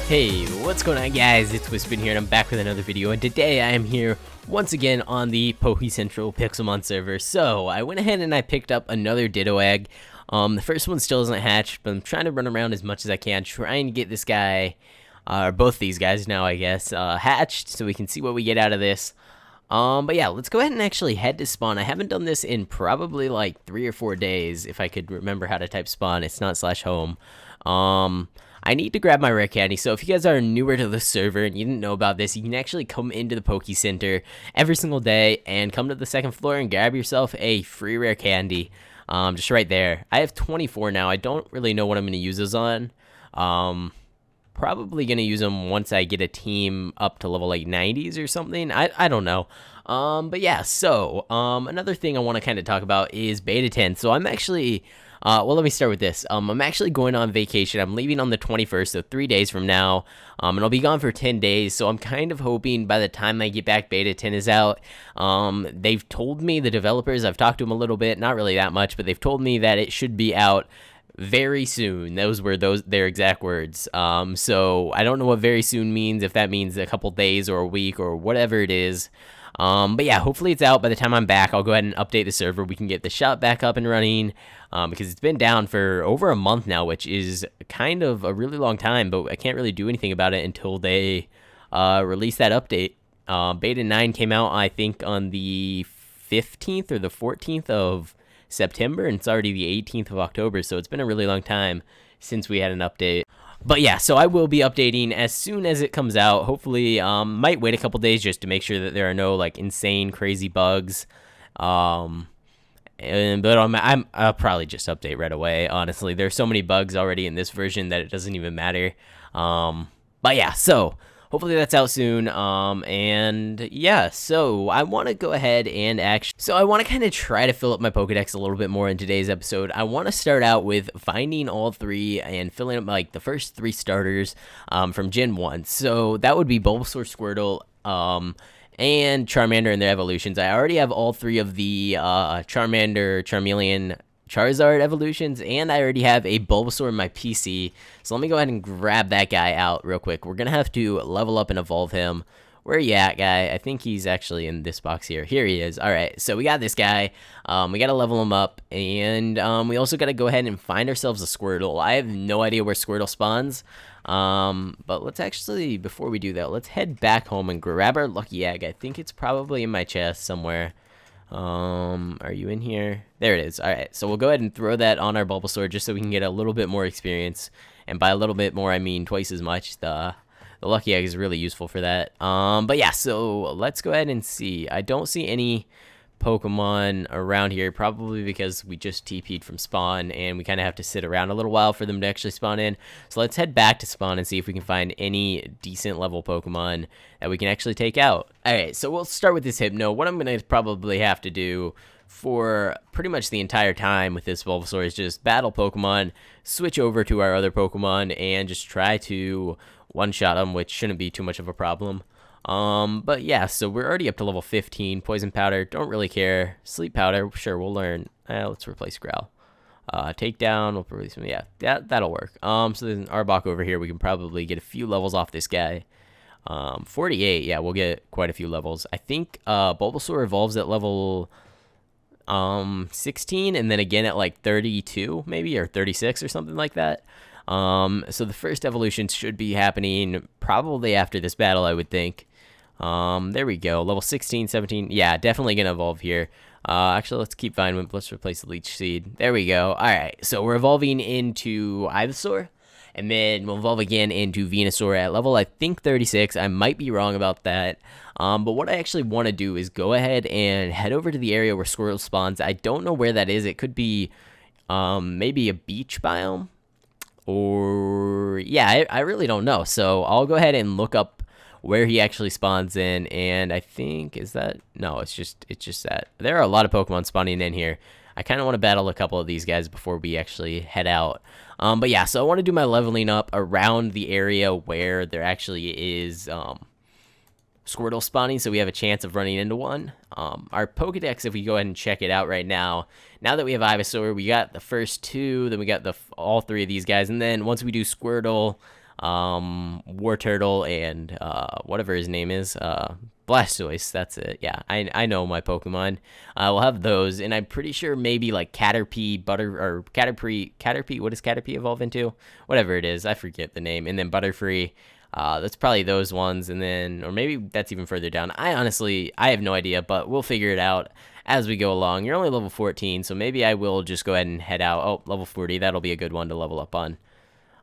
Hey, what's going on guys? It's Wispin here and I'm back with another video, and today I am here once again on the Poke Central Pixelmon server. So I went ahead and I picked up another Ditto egg. The first one still isn't hatched, but I'm trying to run around as much as I can, trying to get this guy, or both these guys now I guess, hatched so we can see what we get out of this. But yeah, let's go ahead and actually head to spawn. I haven't done this in probably like 3 or 4 days, if I could remember how to type spawn. It's not /home. I need to grab my rare candy, so if you guys are newer to the server and you didn't know about this, you can actually come into the Poke Center every single day and come to the second floor and grab yourself a free rare candy, just right there. I have 24 now. I don't really know what I'm going to use those on. Probably going to use them once I get a team up to level like 90s or something. I don't know. But yeah, so another thing I want to kind of talk about is Beta 10. So I'm actually... well, let me start with this. I'm actually going on vacation. I'm leaving on the 21st, so 3 days from now, and I'll be gone for 10 days, so I'm kind of hoping by the time I get back, Beta 10 is out. They've told me, the developers, I've talked to them a little bit, not really that much, but they've told me that it should be out very soon. Those were their exact words. So I don't know what very soon means, if that means a couple days or a week or whatever it is. But yeah, hopefully it's out by the time I'm back. I'll go ahead and update the server. We can get the shop back up and running, because it's been down for over a month now, which is kind of a really long time, but I can't really do anything about it until they release that update. Beta 9 came out, I think, on the 15th or the 14th of September, and it's already the 18th of October, so it's been a really long time since we had an update. But yeah, so I will be updating as soon as it comes out. Hopefully, might wait a couple days just to make sure that there are no like insane, crazy bugs. But I'll probably just update right away. Honestly, there's so many bugs already in this version that it doesn't even matter. But yeah, so hopefully that's out soon. And yeah, so I want to go ahead and I want to kind of try to fill up my Pokedex a little bit more in today's episode. I want to start out with finding all 3 and filling up like the first 3 starters from Gen 1. So that would be Bulbasaur, Squirtle, and Charmander and their evolutions. I already have all 3 of the Charmander, Charmeleon, Charizard evolutions, and I already have a Bulbasaur in my PC, so let me go ahead and grab that guy out real quick. We're gonna have to level up and evolve him. Where are you at, guy? I think he's actually in this box here. Here he is. Alright, so we got this guy. We gotta level him up, and we also gotta go ahead and find ourselves a Squirtle. I have no idea where Squirtle spawns, but let's actually, before we do that, let's head back home and grab our lucky egg. I think it's probably in my chest somewhere. Are you in here? There it is. Alright, so we'll go ahead and throw that on our Bulbasaur just so we can get a little bit more experience. And by a little bit more, I mean twice as much. The lucky egg is really useful for that. But yeah, so let's go ahead and see. I don't see any Pokemon around here, probably because we just TP'd from spawn and we kind of have to sit around a little while for them to actually spawn in. So let's head back to spawn and see if we can find any decent level Pokemon that we can actually take out. Alright, so we'll start with this Hypno. What I'm going to probably have to do for pretty much the entire time with this Bulbasaur is just battle Pokemon, switch over to our other Pokemon, and just try to one-shot them, which shouldn't be too much of a problem. But yeah, so we're already up to level 15. Poison Powder, don't really care. Sleep Powder, sure, we'll learn. Let's replace Growl. Takedown, we'll release him. Yeah, that'll work. So then Arbok over here, we can probably get a few levels off this guy. 48, yeah, we'll get quite a few levels. I think Bulbasaur evolves at level 16, and then again at like 32, maybe, or 36 or something like that. So the first evolution should be happening probably after this battle, I would think. There we go. Level 16, 17. Yeah, definitely going to evolve here. Actually, let's keep Vine. Let's replace the Leech Seed. There we go. All right. So we're evolving into Ivysaur. And then we'll evolve again into Venusaur at level, I think, 36. I might be wrong about that. But what I actually want to do is go ahead and head over to the area where Squirtle spawns. I don't know where that is. It could be maybe a beach biome. Or, yeah, I really don't know. So I'll go ahead and look up where he actually spawns in, and I think, is that, no, it's just that. There are a lot of Pokemon spawning in here. I kind of want to battle a couple of these guys before we actually head out. But yeah, so I want to do my leveling up around the area where there actually is Squirtle spawning, so we have a chance of running into one. Our Pokedex, if we go ahead and check it out right now that we have Ivysaur, we got the first 2, then we got all 3 of these guys, and then once we do Squirtle, War Turtle, and whatever his name is, Blastoise. That's it. Yeah, I know my Pokemon. We'll have those, and I'm pretty sure maybe like Caterpie, Caterpie. What does Caterpie evolve into? Whatever it is, I forget the name. And then Butterfree. That's probably those ones, and then, or maybe that's even further down. I have no idea, but we'll figure it out as we go along. You're only level 14, so maybe I will just go ahead and head out. Oh, level 40, that'll be a good one to level up on.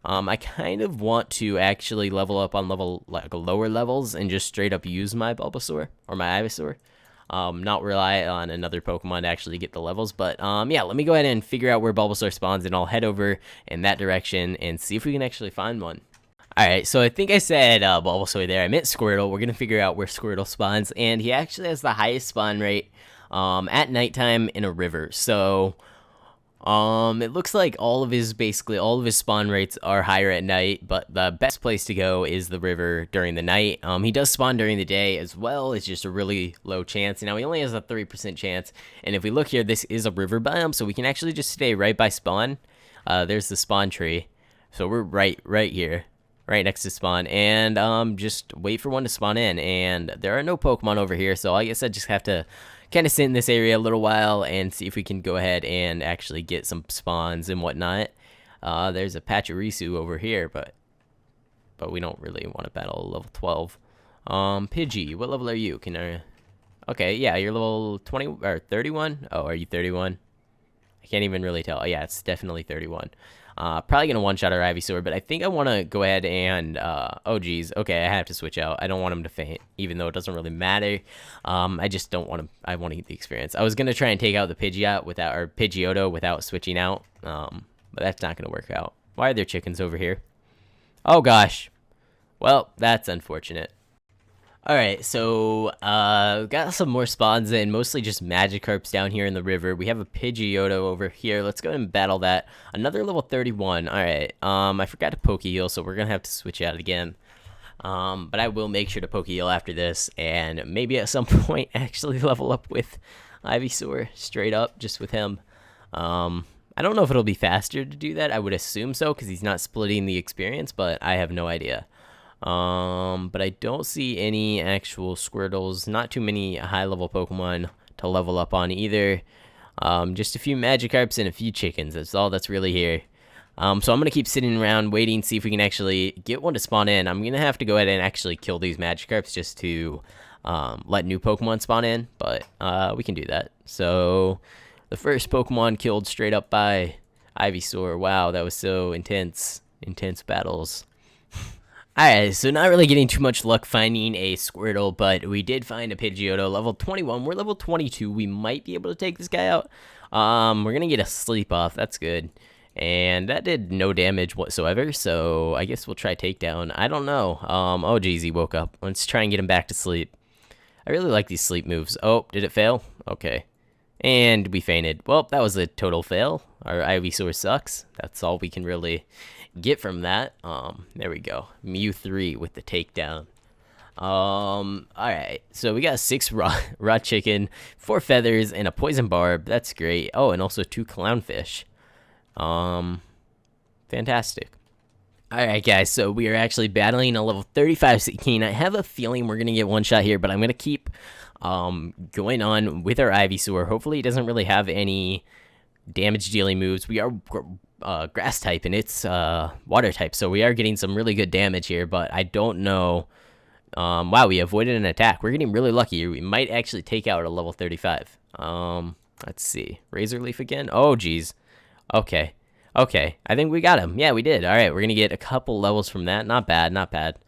I kind of want to actually level up on lower levels and just straight up use my Bulbasaur or my Ivysaur. Not rely on another Pokemon to actually get the levels. But yeah, let me go ahead and figure out where Bulbasaur spawns, and I'll head over in that direction and see if we can actually find one. Alright, so I think I said Bulbasaur there. I meant Squirtle. We're going to figure out where Squirtle spawns, and he actually has the highest spawn rate at nighttime in a river. So it looks like basically all of his spawn rates are higher at night, but the best place to go is the river during the night. He does spawn during the day as well. It's just a really low chance. Now he only has a 3% chance, and if we look here, this is a river biome, so we can actually just stay right by spawn. There's the spawn tree, so we're right here, right next to spawn, and just wait for one to spawn in. And there are no Pokemon over here, so I guess I just have to kind of sit in this area a little while and see if we can go ahead and actually get some spawns and whatnot. There's a Pachirisu over here, but we don't really want to battle level 12. Pidgey, what level are you? Okay, yeah, you're level 20 or 31. Oh, are you 31? I can't even really tell. Oh, yeah, it's definitely 31. Probably gonna one-shot our Ivysaur, but I think I want to go ahead and, oh geez, okay, I have to switch out. I don't want him to faint, even though it doesn't really matter. I just don't want to, I want to get the experience. I was gonna try and take out the Pidgeot or Pidgeotto without switching out, but that's not gonna work out. Why are there chickens over here? Oh gosh. Well, that's unfortunate. Alright, so, got some more spawns in, mostly just Magikarps down here in the river. We have a Pidgeotto over here. Let's go ahead and battle that. Another level 31. Alright, I forgot to Pokeheal, so we're gonna have to switch out again. But I will make sure to Pokeheal after this, and maybe at some point actually level up with Ivysaur, straight up, just with him. I don't know if it'll be faster to do that. I would assume so, because he's not splitting the experience, but I have no idea. But I don't see any actual Squirtles, not too many high-level Pokemon to level up on either. Just a few Magikarps and a few chickens. That's all that's really here. So I'm going to keep sitting around waiting, see if we can actually get one to spawn in. I'm going to have to go ahead and actually kill these Magikarps just to let new Pokemon spawn in, but we can do that. So the first Pokemon killed straight up by Ivysaur. Wow, that was so intense. Intense battles. Alright, so not really getting too much luck finding a Squirtle, but we did find a Pidgeotto, level 21. We're level 22. We might be able to take this guy out. We're going to get a sleep off. That's good. And that did no damage whatsoever, so I guess we'll try takedown. I don't know. Oh, geez, he woke up. Let's try and get him back to sleep. I really like these sleep moves. Oh, did it fail? Okay. And we fainted. Well, that was a total fail. Our Ivysaur sucks. That's all we can really get from that. There we go. Mew 3 with the takedown. Alright. So we got 6 raw chicken, 4 feathers, and a poison barb. That's great. Oh, and also 2 clownfish. Fantastic. Alright, guys. So we are actually battling a level 35 Seeking. I have a feeling we're going to get one shot here, but I'm going to keep going on with our Ivysaur. Hopefully it doesn't really have any damage dealing moves. We are grass type and it's water type, so we are getting some really good damage here, but I don't know. Wow, we avoided an attack. We're getting really lucky here. We might actually take out a level 35. Let's see. Razor Leaf again. Oh geez. Okay, I think we got him. Yeah, we did. All right, we're gonna get a couple levels from that. Not bad.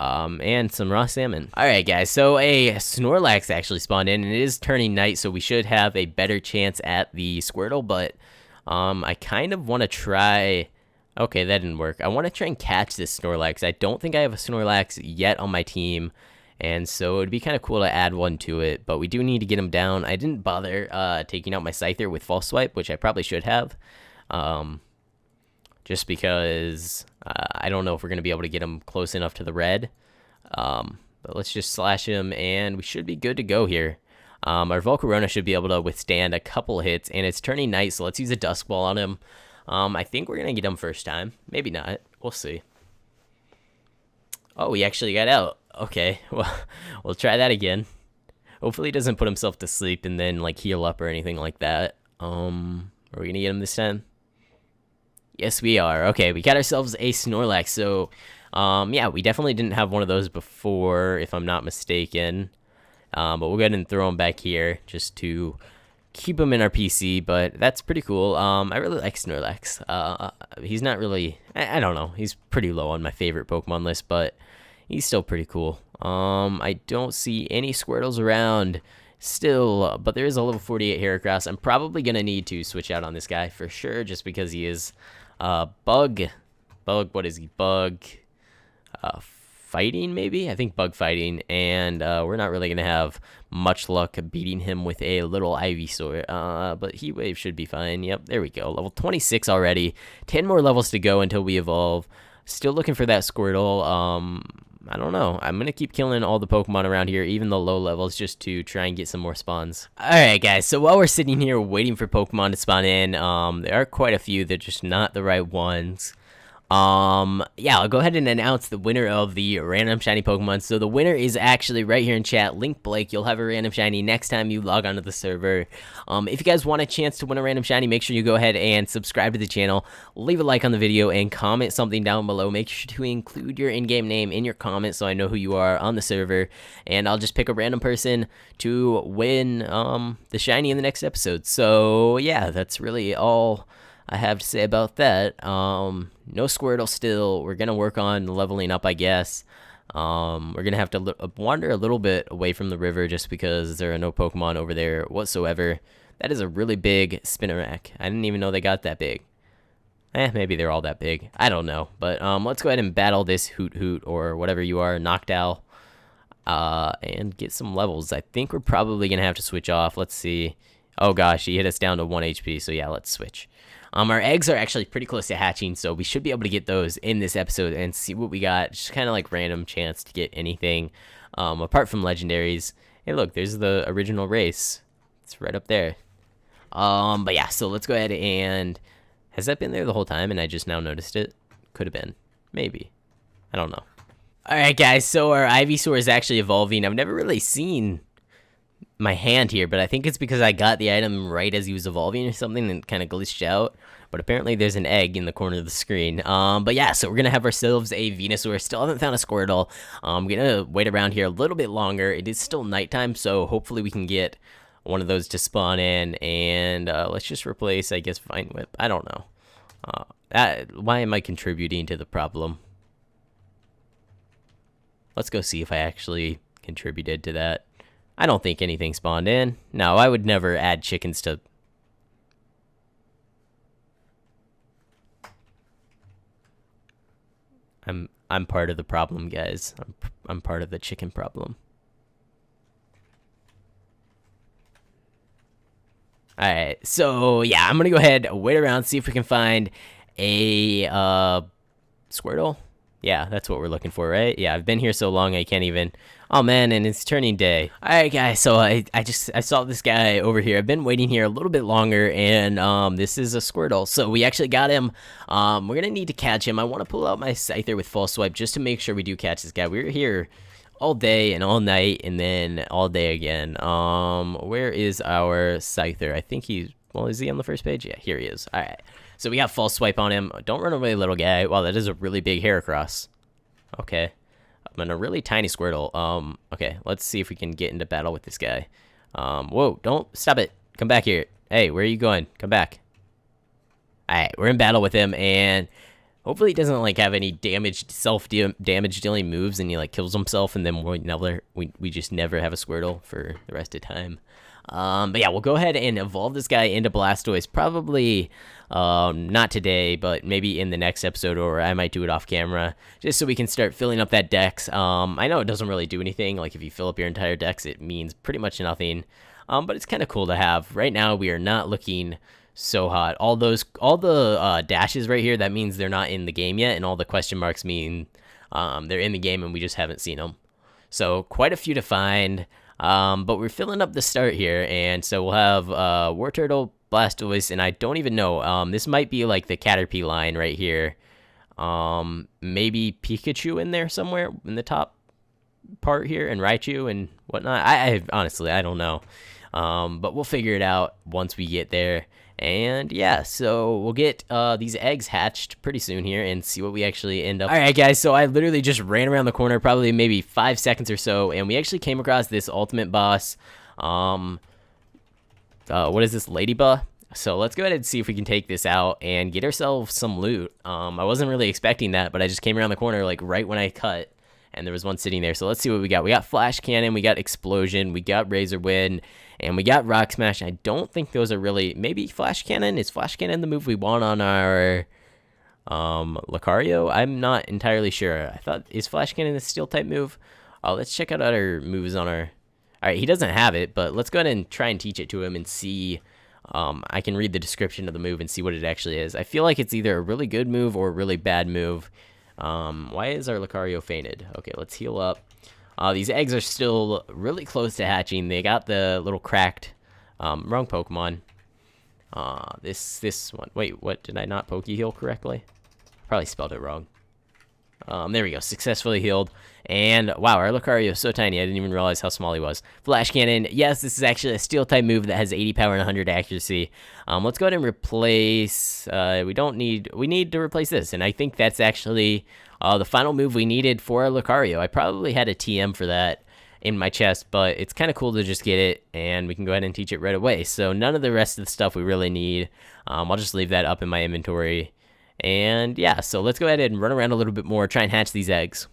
And some raw salmon. Alright guys, so a Snorlax actually spawned in, and it is turning night, so we should have a better chance at the Squirtle, but I kind of want to try. Okay, that didn't work. I want to try and catch this Snorlax. I don't think I have a Snorlax yet on my team, and so it would be kind of cool to add one to it, but we do need to get him down. I didn't bother taking out my Scyther with False Swipe, which I probably should have, just because I don't know if we're going to be able to get him close enough to the red. But let's just slash him, and we should be good to go here. Our Volcarona should be able to withstand a couple hits, and it's turning night, so let's use a Dusk Ball on him. I think we're going to get him first time. Maybe not. We'll see. Oh, he actually got out. Okay, well, we'll try that again. Hopefully he doesn't put himself to sleep and then, like, heal up or anything like that. Are we gonna get him this time? Yes, we are. Okay, we got ourselves a Snorlax. So, yeah, we definitely didn't have one of those before, if I'm not mistaken. But we'll go ahead and throw him back here just to keep him in our PC. But that's pretty cool. I really like Snorlax. He's not really, I don't know. He's pretty low on my favorite Pokemon list, but he's still pretty cool. I don't see any Squirtles around still, but there is a level 48 Heracross. I'm probably gonna need to switch out on this guy for sure, just because he is bug. What is he? Bug fighting, maybe? I think bug fighting, and we're not really gonna have much luck beating him with a little Ivysaur. But Heat Wave should be fine. Yep, there we go. Level 26 already. 10 more levels to go until we evolve. Still looking for that Squirtle. I don't know. I'm going to keep killing all the Pokemon around here, even the low levels, just to try and get some more spawns. Alright, guys. So while we're sitting here waiting for Pokemon to spawn in, there are quite a few. They're just not the right ones. Yeah, I'll go ahead and announce the winner of the random shiny Pokemon. So the winner is actually right here in chat, Link Blake. You'll have a random shiny next time you log onto the server. If you guys want a chance to win a random shiny, make sure you go ahead and subscribe to the channel, leave a like on the video, and comment something down below. Make sure to include your in-game name in your comments so I know who you are on the server, and I'll just pick a random person to win the shiny in the next episode. So yeah, that's really all I have to say about that. No Squirtle still. We're gonna work on leveling up, I guess. We're gonna have to wander a little bit away from the river just because there are no Pokemon over there whatsoever. That is a really big Spinnerack. I didn't even know they got that big. Maybe they're all that big. I don't know. But let's go ahead and battle this Hoot Hoot or whatever you are, Noctowl, and get some levels. I think we're probably gonna have to switch off. Let's see. Oh gosh, he hit us down to 1 HP. So yeah, let's switch. Our eggs are actually pretty close to hatching, so we should be able to get those in this episode and see what we got. Just kind of like random chance to get anything, apart from legendaries. Hey, look, there's the original race. It's right up there. But yeah, so let's go ahead and... Has that been there the whole time and I just now noticed it? Could have been. Maybe. I don't know. Alright, guys, so our Ivysaur is actually evolving. I've never really seen my hand here, but I think it's because I got the item right as he was evolving or something and kind of glitched out. But apparently there's an egg in the corner of the screen. But yeah, so we're gonna have ourselves a Venusaur. Still haven't found a Squirtle. I'm gonna wait around here a little bit longer. It is still nighttime, so hopefully we can get one of those to spawn in. And let's just replace, I guess, Vine Whip. I don't know. Why am I contributing to the problem? Let's go see if I actually contributed to that. I don't think anything spawned in. No, I would never add chickens to... I'm part of the problem, guys. I'm part of the chicken problem. Alright, so yeah, I'm gonna go ahead, wait around, see if we can find a Squirtle. Yeah, that's what we're looking for, right? Yeah, I've been here so long I can't even... Oh man, and it's turning day. Alright guys, so I saw this guy over here. I've been waiting here a little bit longer, and this is a Squirtle. So we actually got him. We're gonna need to catch him. I want to pull out my Scyther with False Swipe just to make sure we do catch this guy. We were here all day and all night and then all day again. Where is our Scyther? I think he's... Well, is he on the first page? Yeah, here he is. Alright. So we got False Swipe on him. Don't run away, little guy. Wow, that is a really big Heracross. Okay. I'm in a really tiny Squirtle. Okay, let's see if we can get into battle with this guy. Whoa, don't... Stop it. Come back here. Hey, where are you going? Come back. Alright, we're in battle with him, and... Hopefully he doesn't, like, have any self-damage dealing moves, and he, like, kills himself, and then we just never have a Squirtle for the rest of time. But yeah, we'll go ahead and evolve this guy into Blastoise. Probably not today, but maybe in the next episode, or I might do it off camera, just so we can start filling up that dex. I know it doesn't really do anything. Like, if you fill up your entire dex, it means pretty much nothing. But it's kind of cool to have. Right now, we are not looking so hot. All the dashes right here, that means they're not in the game yet, and all the question marks mean they're in the game and we just haven't seen them. So quite a few to find. But we're filling up the start here, and so we'll have Wartortle, Blastoise, and I don't even know. This might be like the Caterpie line right here. Maybe Pikachu in there somewhere in the top part here, and Raichu and whatnot. I honestly, I don't know. But we'll figure it out once we get there. And yeah, so we'll get these eggs hatched pretty soon here and see what we actually end up. All right, guys, so I literally just ran around the corner, probably maybe 5 seconds or so, and we actually came across this ultimate boss. What is this, Ladybug? So let's go ahead and see if we can take this out and get ourselves some loot. I wasn't really expecting that, but I just came around the corner like right when I cut, and there was one sitting there. So let's see what we got. We got Flash Cannon, we got Explosion, we got Razor Wind, and we got Rock Smash. I don't think those are really... Maybe Flash Cannon? Is Flash Cannon the move we want on our Lucario? I'm not entirely sure. I thought... Is Flash Cannon a Steel-type move? Let's check out other moves on our... Alright, he doesn't have it, but let's go ahead and try and teach it to him and see... I can read the description of the move and see what it actually is. I feel like it's either a really good move or a really bad move. Why is our Lucario fainted? Okay, let's heal up. These eggs are still really close to hatching. They got the little cracked, wrong Pokemon. This one. Wait, what? Did I not Poke Heal correctly? Probably spelled it wrong. There we go. Successfully healed. And wow, our Lucario is so tiny. I didn't even realize how small he was. Flash Cannon. Yes, this is actually a Steel type move that has 80 power and 100 accuracy. Let's go ahead and replace. We need to replace this, and I think that's actually the final move we needed for our Lucario. I probably had a TM for that in my chest, but it's kind of cool to just get it, and we can go ahead and teach it right away. So none of the rest of the stuff we really need. I'll just leave that up in my inventory. And yeah, so let's go ahead and run around a little bit more, try and hatch these eggs.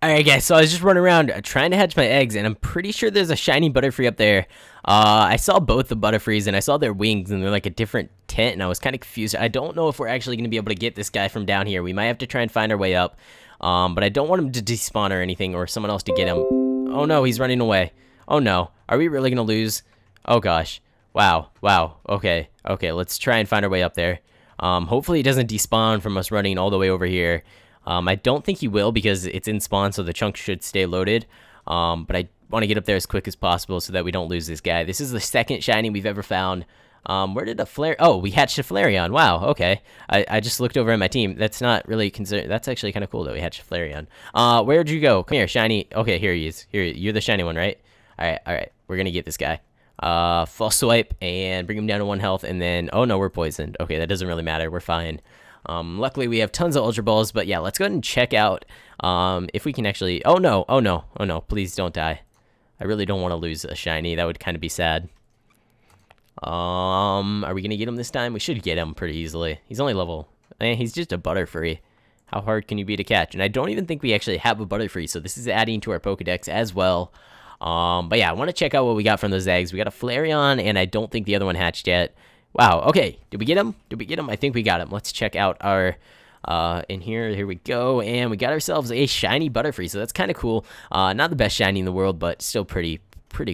Alright guys, so I was just running around trying to hatch my eggs, and I'm pretty sure there's a shiny Butterfree up there. I saw both the Butterfrees, and I saw their wings, and they're like a different tint, and I was kind of confused. I don't know if we're actually going to be able to get this guy from down here. We might have to try and find our way up, but I don't want him to despawn or anything, or someone else to get him. Oh no, he's running away. Oh no, are we really going to lose? Oh gosh. Wow, okay, let's try and find our way up there. Hopefully he doesn't despawn from us running all the way over here. I don't think he will because it's in spawn, so the chunk should stay loaded. But I want to get up there as quick as possible so that we don't lose this guy. This is the second shiny we've ever found. Where did a Flare... Oh, we hatched a Flareon. Wow, okay. I just looked over at my team. That's not really concerned. That's actually kind of cool, though. We hatched a Flareon. Where'd you go? Come here, shiny. Okay, here he is. Here, you're the shiny one, right? Alright. We're gonna get this guy. False swipe and bring him down to 1 health, and then... Oh, no, we're poisoned. Okay, that doesn't really matter. We're fine. Luckily we have tons of Ultra Balls, but yeah, let's go ahead and check out, if we can actually, oh no, please don't die. I really don't want to lose a shiny. That would kind of be sad. Are we gonna get him this time? We should get him pretty easily. He's only level, he's just a Butterfree. How hard can you be to catch? And I don't even think we actually have a Butterfree, so this is adding to our Pokedex as well. But yeah, I want to check out what we got from those eggs. We got a Flareon, and I don't think the other one hatched yet. Wow, okay, did we get him? I think we got him. Let's check out our, in here we go, and we got ourselves a shiny Butterfree, so that's kind of cool. Not the best shiny in the world, but still pretty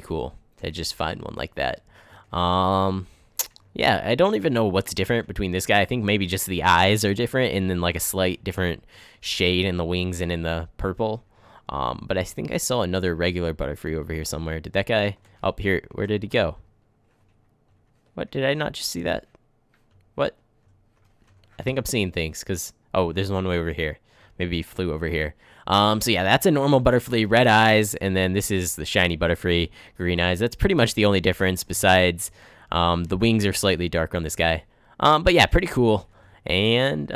cool to just find one like that. Yeah, I don't even know what's different between this guy. I think maybe just the eyes are different, and then like a slight different shade in the wings and in the purple. But I think I saw another regular Butterfree over here somewhere. Did that guy, up here, where did he go? What, did I not just see that? What? I think I'm seeing things, because... Oh, there's one way over here. Maybe he flew over here. So yeah, that's a normal Butterfree, red eyes, and then this is the shiny Butterfree, green eyes. That's pretty much the only difference, besides the wings are slightly darker on this guy. But yeah, pretty cool. And,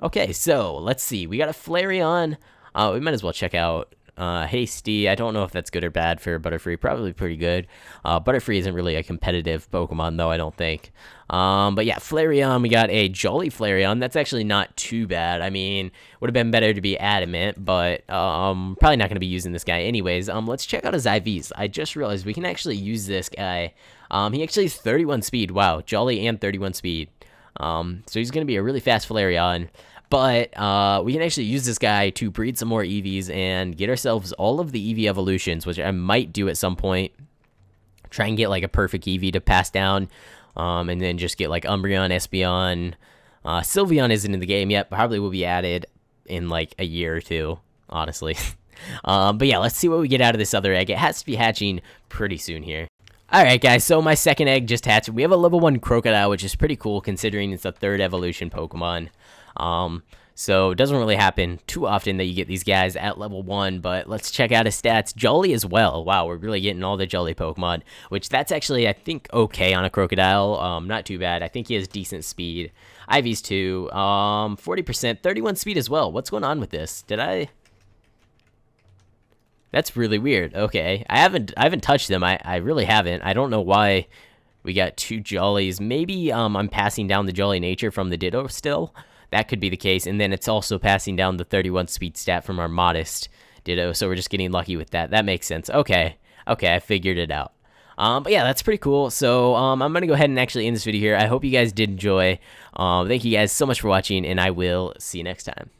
okay, so, let's see. We got a Flareon. We might as well check out... Hasty. I don't know if that's good or bad for Butterfree. Probably pretty good. Butterfree isn't really a competitive Pokemon, though, I don't think. But yeah, Flareon, we got a Jolly Flareon. That's actually not too bad. I mean, would have been better to be Adamant, but probably not going to be using this guy anyways. Let's check out his IVs. I just realized we can actually use this guy. He actually has 31 speed. Wow, Jolly and 31 speed. So he's going to be a really fast Flareon. But we can actually use this guy to breed some more EVs and get ourselves all of the EV evolutions, which I might do at some point. Try and get like a perfect EV to pass down, and then just get like Umbreon, Espeon. Sylveon isn't in the game yet, probably will be added in like a year or two, honestly. But yeah, let's see what we get out of this other egg. It has to be hatching pretty soon here. Alright guys, so my second egg just hatched. We have a level 1 Crocodile, which is pretty cool considering it's a 3rd evolution Pokemon. So it doesn't really happen too often that you get these guys at level 1, but let's check out his stats. Jolly as well. Wow, we're really getting all the Jolly Pokemon, which that's actually, I think, okay on a Crocodile. Not too bad. I think he has decent speed. Ivy's too. 40%, 31 speed as well. What's going on with this? That's really weird. Okay, I haven't touched them. I really haven't. I don't know why we got 2 Jollies. Maybe I'm passing down the Jolly nature from the Ditto still. That could be the case, and then it's also passing down the 31 speed stat from our modest Ditto, so we're just getting lucky with that. That makes sense. Okay, I figured it out. But yeah, that's pretty cool. So I'm gonna go ahead and actually end this video here. I hope you guys did enjoy. Thank you guys so much for watching, and I will see you next time.